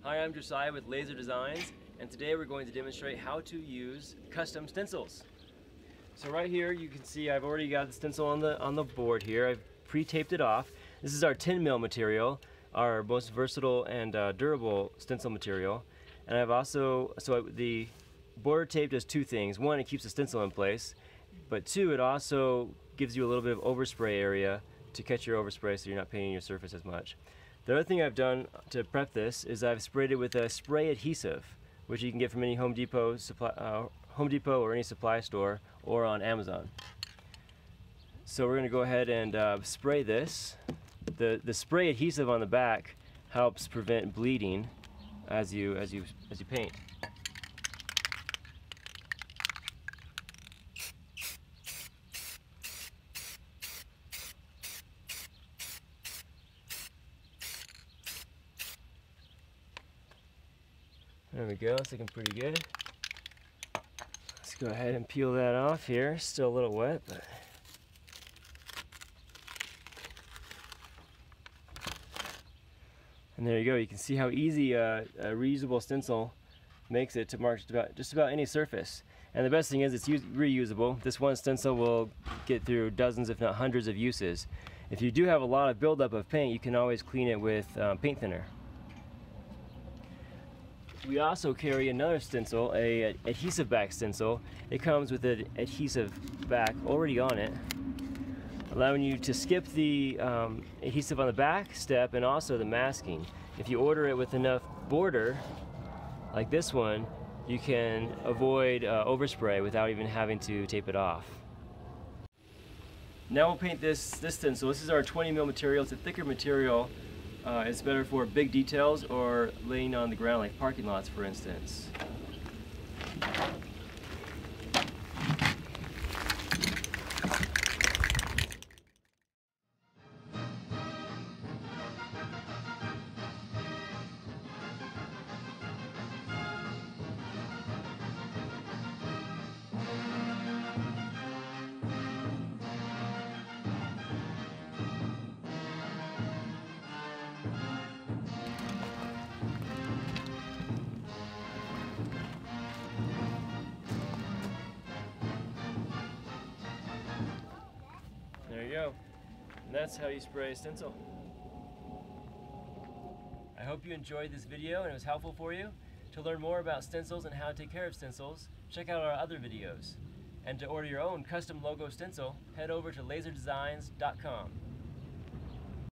Hi, I'm Josiah with Laser Designs, and today we're going to demonstrate how to use custom stencils. So right here you can see I've already got the stencil on the board here. I've pre-taped it off. This is our 10mm material, our most versatile and durable stencil material. And I've also, the border tape does two things. One, it keeps the stencil in place, but two, it also gives you a little bit of overspray area to catch your overspray so you're not painting your surface as much. The other thing I've done to prep this is I've sprayed it with a spray adhesive, which you can get from any Home Depot or any supply store or on Amazon. So we're going to go ahead and spray this. The spray adhesive on the back helps prevent bleeding as you paint. There we go, it's looking pretty good. Let's go ahead and peel that off here. Still a little wet, but and there you go. You can see how easy a reusable stencil makes it to mark just about any surface. And the best thing is it's reusable. This one stencil will get through dozens, if not hundreds, of uses. If you do have a lot of buildup of paint, you can always clean it with paint thinner. We also carry another stencil, an adhesive back stencil. It comes with an adhesive back already on it, allowing you to skip the adhesive on the back step and also the masking. If you order it with enough border, like this one, you can avoid overspray without even having to tape it off. Now we'll paint this stencil. This is our 20mm material. It's a thicker material. It's better for big details or laying on the ground like parking lots, for instance. There you go. And that's how you spray a stencil. I hope you enjoyed this video and it was helpful for you. To learn more about stencils and how to take care of stencils, check out our other videos. And to order your own custom logo stencil, head over to LazerDesigns.com.